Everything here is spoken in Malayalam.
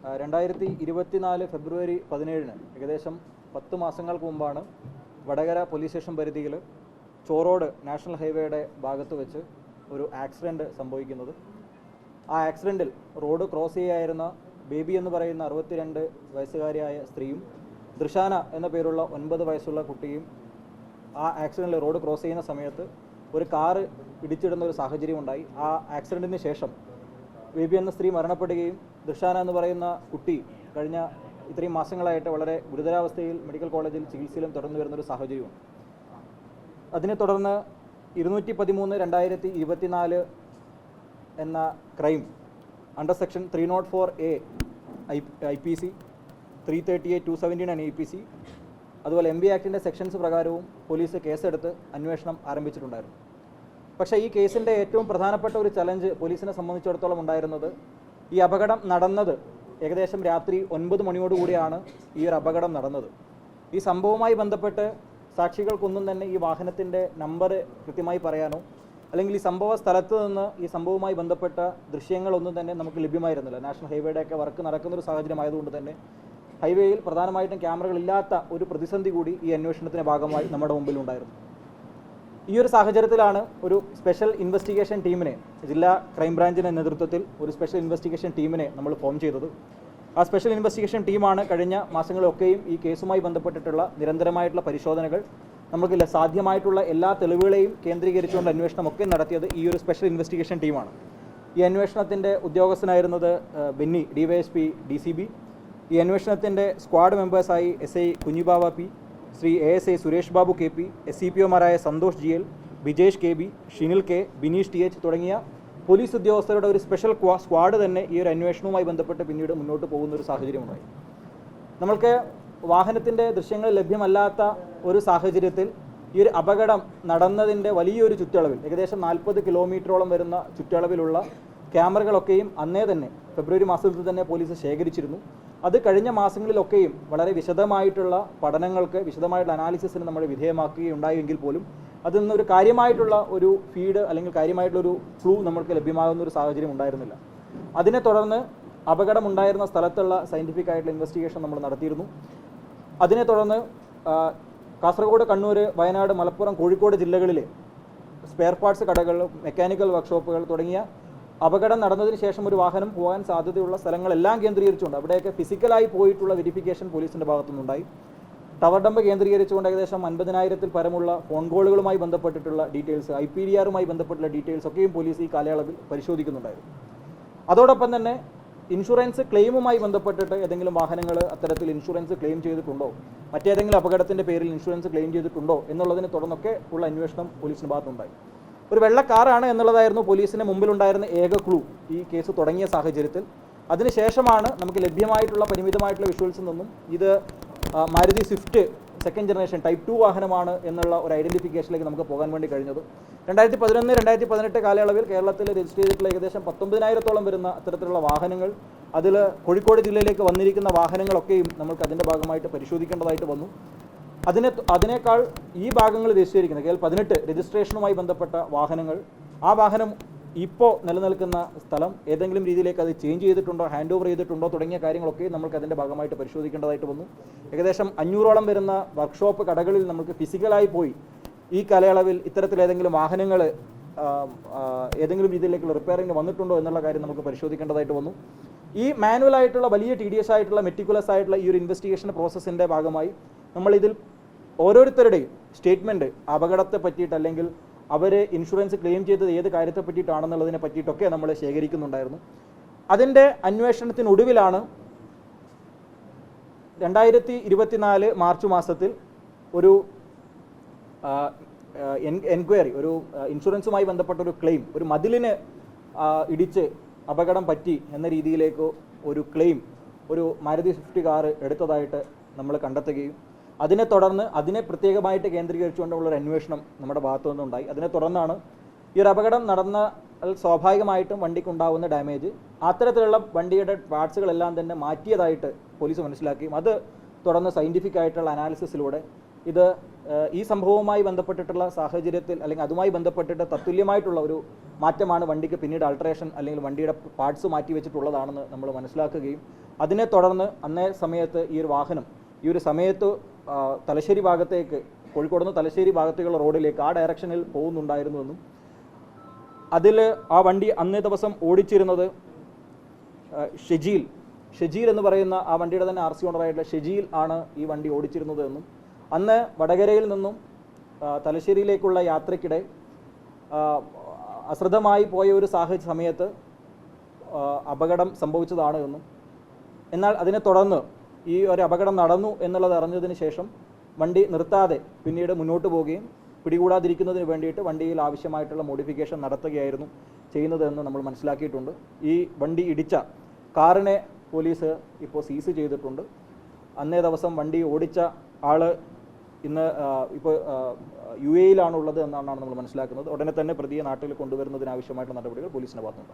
2024 ഫെബ്രുവരി 17 ഏകദേശം 10 മാസങ്ങൾക്ക് മുമ്പാണ് വടകര പോലീസ് സ്റ്റേഷൻ പരിധിയിൽ ചോറോട് നാഷണൽ ഹൈവേയുടെ ഭാഗത്ത് വെച്ച് ഒരു ആക്സിഡൻറ്റ് സംഭവിക്കുന്നത്. ആ ആക്സിഡൻറ്റിൽ റോഡ് ക്രോസ് ചെയ്യായിരുന്ന ബേബി എന്ന് പറയുന്ന 62 വയസ്സുകാരിയായ സ്ത്രീയും ദൃശാന എന്ന പേരുള്ള 9 വയസ്സുള്ള കുട്ടിയും ആ ആക്സിഡൻറ്റിൽ റോഡ് ക്രോസ് ചെയ്യുന്ന സമയത്ത് ഒരു കാറ് ഇടിച്ചിടുന്ന ഒരു സാഹചര്യം ഉണ്ടായി. ആ ആക്സിഡൻറ്റിന് ശേഷം ബേബി എന്ന സ്ത്രീ മരണപ്പെടുകയും ദൃശാന എന്ന് പറയുന്ന കുട്ടി കഴിഞ്ഞ ഇത്രയും മാസങ്ങളായിട്ട് വളരെ ഗുരുതരാവസ്ഥയിൽ മെഡിക്കൽ കോളേജിൽ ചികിത്സയിലും തുടർന്നു വരുന്നൊരു സാഹചര്യമാണ്. അതിനെ തുടർന്ന് 213/2024 എന്ന crime under section 304A IPC, 338/217 IPC, അതുപോലെ MB ആക്ടിൻ്റെ സെക്ഷൻസ് പ്രകാരവും പോലീസ് കേസെടുത്ത് അന്വേഷണം ആരംഭിച്ചിട്ടുണ്ടായിരുന്നു. പക്ഷേ ഈ കേസിൻ്റെ ഏറ്റവും പ്രധാനപ്പെട്ട ഒരു ചലഞ്ച് പോലീസിനെ സംബന്ധിച്ചിടത്തോളം ഉണ്ടായിരുന്നത്, ഈ അപകടം നടന്നത് ഏകദേശം രാത്രി 9 മണിയോടുകൂടിയാണ് ഈ ഒരു അപകടം നടന്നത്. ഈ സംഭവവുമായി ബന്ധപ്പെട്ട് സാക്ഷികൾക്കൊന്നും തന്നെ ഈ വാഹനത്തിൻ്റെ നമ്പർ കൃത്യമായി പറയാനോ അല്ലെങ്കിൽ ഈ സംഭവ സ്ഥലത്ത് നിന്ന് ഈ സംഭവവുമായി ബന്ധപ്പെട്ട ദൃശ്യങ്ങളൊന്നും തന്നെ നമുക്ക് ലഭ്യമായിരുന്നില്ല. നാഷണൽ ഹൈവേയുടെയൊക്കെ വർക്ക് നടക്കുന്നൊരു സാഹചര്യം ആയതുകൊണ്ട് തന്നെ ഹൈവേയിൽ പ്രധാനമായിട്ടും ക്യാമറകളില്ലാത്ത ഒരു പ്രതിസന്ധി കൂടി ഈ അന്വേഷണത്തിൻ്റെ ഭാഗമായി നമ്മുടെ മുമ്പിലുണ്ടായിരുന്നു. ഈ ഒരു സാഹചര്യത്തിലാണ് ഒരു സ്പെഷ്യൽ ഇൻവെസ്റ്റിഗേഷൻ ടീമിനെ, ജില്ലാ ക്രൈംബ്രാഞ്ചിൻ്റെ നേതൃത്വത്തിൽ ഒരു സ്പെഷ്യൽ ഇൻവെസ്റ്റിഗേഷൻ ടീമിനെ നമ്മൾ ഫോം ചെയ്തത്. ആ സ്പെഷ്യൽ ഇൻവെസ്റ്റിഗേഷൻ ടീമാണ് കഴിഞ്ഞ മാസങ്ങളിലൊക്കെയും ഈ കേസുമായി ബന്ധപ്പെട്ടിട്ടുള്ള നിരന്തരമായിട്ടുള്ള പരിശോധനകൾ, നമുക്ക് സാധ്യമായിട്ടുള്ള എല്ലാ തെളിവുകളെയും കേന്ദ്രീകരിച്ചുകൊണ്ട് അന്വേഷണമൊക്കെ നടത്തിയത് ഈ ഒരു സ്പെഷ്യൽ ഇൻവെസ്റ്റിഗേഷൻ ടീമാണ്. ഈ അന്വേഷണത്തിൻ്റെ ഉദ്യോഗസ്ഥനായിരുന്നത് ബെന്നി DYSP DCB. ഈ അന്വേഷണത്തിൻ്റെ സ്ക്വാഡ് മെമ്പേഴ്സായി SI Kunhibava P, Shri ASI Suresh Babu KP, SCPOമാരായ Santhosh GL, Bijesh KB, Shinil K, Bineesh TH തുടങ്ങിയ പോലീസ് ഉദ്യോഗസ്ഥരുടെ ഒരു സ്പെഷ്യൽ സ്ക്വാഡ് തന്നെ ഈ ഒരു അന്വേഷണവുമായി ബന്ധപ്പെട്ട് പിന്നീട് മുന്നോട്ട് പോകുന്ന ഒരു സാഹചര്യമുണ്ടായി. നമ്മൾക്ക് വാഹനത്തിൻ്റെ ദൃശ്യങ്ങൾ ലഭ്യമല്ലാത്ത ഒരു സാഹചര്യത്തിൽ ഈ ഒരു അപകടം നടന്നതിൻ്റെ വലിയൊരു ചുറ്റളവിൽ ഏകദേശം 40 കിലോമീറ്ററോളം വരുന്ന ചുറ്റളവിലുള്ള ക്യാമറകളൊക്കെയും അന്നേ തന്നെ ഫെബ്രുവരി മാസത്തിൽ തന്നെ പോലീസ് ശേഖരിച്ചിരുന്നു. അത് കഴിഞ്ഞ മാസങ്ങളിലൊക്കെയും വളരെ വിശദമായിട്ടുള്ള പഠനങ്ങൾക്ക്, വിശദമായിട്ടുള്ള അനാലിസിസിന് നമ്മൾ വിധേയമാക്കുകയുണ്ടായെങ്കിൽ പോലും അതിൽ നിന്നൊരു കാര്യമായിട്ടുള്ള ഒരു ഫീഡ് അല്ലെങ്കിൽ കാര്യമായിട്ടുള്ളൊരു ക്ലൂ നമ്മൾക്ക് ലഭ്യമാകുന്ന ഒരു സാഹചര്യം ഉണ്ടായിരുന്നില്ല. അതിനെ തുടർന്ന് അപകടമുണ്ടായിരുന്ന സ്ഥലത്തുള്ള സയൻറ്റിഫിക് ആയിട്ടുള്ള ഇൻവെസ്റ്റിഗേഷൻ നമ്മൾ നടത്തിയിരുന്നു. അതിനെ തുടർന്ന് കാസർഗോഡ്, കണ്ണൂർ, വയനാട്, മലപ്പുറം, കോഴിക്കോട് ജില്ലകളിലെ സ്പെയർ പാർട്സ് കടകൾ, മെക്കാനിക്കൽ വർക്ക്ഷോപ്പുകൾ തുടങ്ങിയ അപകടം നടന്നതിന് ശേഷം ഒരു വാഹനം പോകാൻ സാധ്യതയുള്ള സ്ഥലങ്ങളെല്ലാം കേന്ദ്രീകരിച്ചുകൊണ്ട് അവിടെയൊക്കെ ഫിസിക്കലായി പോയിട്ടുള്ള വെരിഫിക്കേഷൻ പോലീസിൻ്റെ ഭാഗത്തുനിന്നുണ്ടായി. ടവർ ഡംപ് കേന്ദ്രീകരിച്ചുകൊണ്ട് ഏകദേശം 50,000-ൽ പരമുള്ള ഫോൺ കോളുകളുമായി ബന്ധപ്പെട്ടിട്ടുള്ള ഡീറ്റെയിൽസ്, IPDRുമായി ബന്ധപ്പെട്ടുള്ള ഡീറ്റെയിൽസ് ഒക്കെയും പോലീസ് ഈ കാലയളവിൽ പരിശോധിക്കുന്നുണ്ടായിരുന്നു. അതോടൊപ്പം തന്നെ ഇൻഷുറൻസ് ക്ലെയിമുമായി ബന്ധപ്പെട്ടിട്ട് ഏതെങ്കിലും വാഹനങ്ങൾ അത്തരത്തിൽ ഇൻഷുറൻസ് ക്ലെയിം ചെയ്തിട്ടുണ്ടോ, മറ്റേതെങ്കിലും അപകടത്തിൻ്റെ പേരിൽ ഇൻഷുറൻസ് ക്ലെയിം ചെയ്തിട്ടുണ്ടോ എന്നുള്ളതിനെ തുടർന്നൊക്കെ ഉള്ള അന്വേഷണം പോലീസിൻ്റെ ഭാഗത്തുണ്ടായി. ഒരു വെള്ള കാറാണ് എന്നുള്ളതായിരുന്നു പോലീസിന് മുമ്പിലുണ്ടായിരുന്ന ഏക ക്ലൂ ഈ കേസ് തുടങ്ങിയ സാഹചര്യത്തിൽ. അതിനുശേഷമാണ് നമുക്ക് ലഭ്യമായിട്ടുള്ള പരിമിതമായിട്ടുള്ള വിഷ്വൽസിൽ നിന്നും ഇത് Maruti Swift second generation type 2 വാഹനമാണ് എന്നുള്ള ഒരു ഐഡൻറ്റിഫിക്കേഷനിലേക്ക് നമുക്ക് പോകാൻ വേണ്ടി കഴിഞ്ഞത്. 2011-2018 കാലയളവിൽ കേരളത്തിൽ രജിസ്റ്റർ ചെയ്തിട്ടുള്ള ഏകദേശം 19,000-ഓളം വരുന്ന അത്തരത്തിലുള്ള വാഹനങ്ങൾ, അതിൽ കോഴിക്കോട് ജില്ലയിലേക്ക് വന്നിരിക്കുന്ന വാഹനങ്ങളൊക്കെയും നമുക്ക് അതിൻ്റെ ഭാഗമായിട്ട് പരിശോധിക്കേണ്ടതായിട്ട് വന്നു. അതിനേക്കാൾ ഈ ഭാഗങ്ങൾ രജിസ്റ്റർ ചെയ്തിരിക്കുന്ന KL-18 രജിസ്ട്രേഷനുമായി ബന്ധപ്പെട്ട വാഹനങ്ങൾ, ആ വാഹനം ഇപ്പോൾ നിലനിൽക്കുന്ന സ്ഥലം ഏതെങ്കിലും രീതിയിലേക്ക് അത് ചേഞ്ച് ചെയ്തിട്ടുണ്ടോ, ഹാൻഡ് ഓവർ ചെയ്തിട്ടുണ്ടോ തുടങ്ങിയ കാര്യങ്ങളൊക്കെ നമുക്ക് അതിൻ്റെ ഭാഗമായിട്ട് പരിശോധിക്കേണ്ടതായിട്ട് വന്നു. ഏകദേശം 500-ഓളം വരുന്ന വർക്ക്ഷോപ്പ് കടകളിൽ നമുക്ക് ഫിസിക്കലായി പോയി ഈ കാലയളവിൽ ഇത്തരത്തിലേതെങ്കിലും വാഹനങ്ങൾ ഏതെങ്കിലും രീതിയിലേക്കുള്ള റിപ്പയറിംഗ് വന്നിട്ടുണ്ടോ എന്നുള്ള കാര്യം നമുക്ക് പരിശോധിക്കേണ്ടതായിട്ട് വന്നു. ഈ മാനുവലായിട്ടുള്ള വലിയ TDS ആയിട്ടുള്ള മെറ്റിക്കുലസ് ആയിട്ടുള്ള ഈ ഒരു ഇൻവെസ്റ്റിഗേഷൻ പ്രോസസ്സിൻ്റെ ഭാഗമായി നമ്മളിതിൽ ഓരോരുത്തരുടെയും സ്റ്റേറ്റ്മെൻറ്റ് അപകടത്തെ പറ്റിയിട്ട് അല്ലെങ്കിൽ അവർ ഇൻഷുറൻസ് ക്ലെയിം ചെയ്തത് ഏത് കാര്യത്തെ പറ്റിയിട്ടാണെന്നുള്ളതിനെ പറ്റിയിട്ടൊക്കെ നമ്മൾ ശേഖരിക്കുന്നുണ്ടായിരുന്നു. അതിൻ്റെ അന്വേഷണത്തിനൊടുവിലാണ് 2024 മാർച്ച് മാസത്തിൽ ഒരു എൻക്വയറി, ഒരു ഇൻഷുറൻസുമായി ബന്ധപ്പെട്ട ഒരു ക്ലെയിം, ഒരു മതിലിന് ഇടിച്ച് അപകടം പറ്റി എന്ന രീതിയിലേക്ക് ഒരു ക്ലെയിം ഒരു മാരുതി സ്വിഫ്റ്റ് കാർ എടുത്തതായിട്ട് നമ്മൾ കണ്ടെത്തുകയും അതിനെ തുടർന്ന് അതിനെ പ്രത്യേകമായിട്ട് കേന്ദ്രീകരിച്ചുകൊണ്ടുള്ള ഒരു അന്വേഷണം നമ്മുടെ ഭാഗത്തു നിന്നുണ്ടായി. അതിനെ തുടർന്നാണ് ഈ ഒരു അപകടം നടന്ന സ്വാഭാവികമായിട്ടും വണ്ടിക്കുണ്ടാകുന്ന ഡാമേജ്, അത്തരത്തിലുള്ള വണ്ടിയുടെ പാർട്സുകളെല്ലാം തന്നെ മാറ്റിയതായിട്ട് പോലീസ് മനസ്സിലാക്കുകയും അത് തുടർന്ന് സയൻറ്റിഫിക് ആയിട്ടുള്ള അനാലിസിസിലൂടെ ഇത് ഈ സംഭവവുമായി ബന്ധപ്പെട്ടിട്ടുള്ള സാഹചര്യത്തിൽ അല്ലെങ്കിൽ അതുമായി ബന്ധപ്പെട്ടിട്ട് തത്തുല്യമായിട്ടുള്ള ഒരു മാറ്റമാണ് വണ്ടിക്ക് പിന്നീട് ആൾട്ടറേഷൻ അല്ലെങ്കിൽ വണ്ടിയുടെ പാർട്സ് മാറ്റി വെച്ചിട്ടുള്ളതാണെന്ന് നമ്മൾ മനസ്സിലാക്കുകയും അതിനെ തുടർന്ന് അന്നേ സമയത്ത് ഈ ഒരു വാഹനം ഈ ഒരു സമയത്ത് തലശ്ശേരി ഭാഗത്തേക്ക്, കോഴിക്കോട് നിന്ന് തലശ്ശേരി ഭാഗത്തേക്കുള്ള റോഡിലേക്ക് ആ ഡയറക്ഷനിൽ പോകുന്നുണ്ടായിരുന്നുവെന്നും അതിൽ ആ വണ്ടി അന്നേ ദിവസം ഓടിച്ചിരുന്നത് ഷെജീൽ എന്ന് പറയുന്ന ആ വണ്ടിയുടെ തന്നെ RC ഓണറായിട്ടുള്ള ഷെജീൽ ആണ് ഈ വണ്ടി ഓടിച്ചിരുന്നത് എന്നും അന്ന് വടകരയിൽ നിന്നും തലശ്ശേരിയിലേക്കുള്ള യാത്രയ്ക്കിടെ അശ്രദ്ധമായി പോയ ഒരു സമയത്ത് അപകടം സംഭവിച്ചതാണ് എന്നും എന്നാൽ അതിനെ തുടർന്ന് ഈ ഒരു അപകടം നടന്നു എന്നുള്ളത് അറിഞ്ഞതിന് ശേഷം വണ്ടി നിർത്താതെ പിന്നീട് മുന്നോട്ട് പോവുകയും പിടികൂടാതിരിക്കുന്നതിന് വേണ്ടിയിട്ട് വണ്ടിയിൽ ആവശ്യമായിട്ടുള്ള മോഡിഫിക്കേഷൻ നടത്തുകയായിരുന്നു ചെയ്യുന്നതെന്ന് നമ്മൾ മനസ്സിലാക്കിയിട്ടുണ്ട്. ഈ വണ്ടി ഇടിച്ച കാറിനെ പോലീസ് ഇപ്പോൾ സീസ് ചെയ്തിട്ടുണ്ട്. അന്നേ ദിവസം വണ്ടി ഓടിച്ച ആൾ ഇന്ന് ഇപ്പോൾ UAE-യിലാണുള്ളത് എന്നാണ് നമ്മൾ മനസ്സിലാക്കുന്നത്. ഉടനെ തന്നെ പ്രതിയെ നാട്ടിൽ കൊണ്ടുവരുന്നതിനാവശ്യമായിട്ടുള്ള നടപടികൾ പോലീസിൻ്റെ ഭാഗത്തുണ്ട്.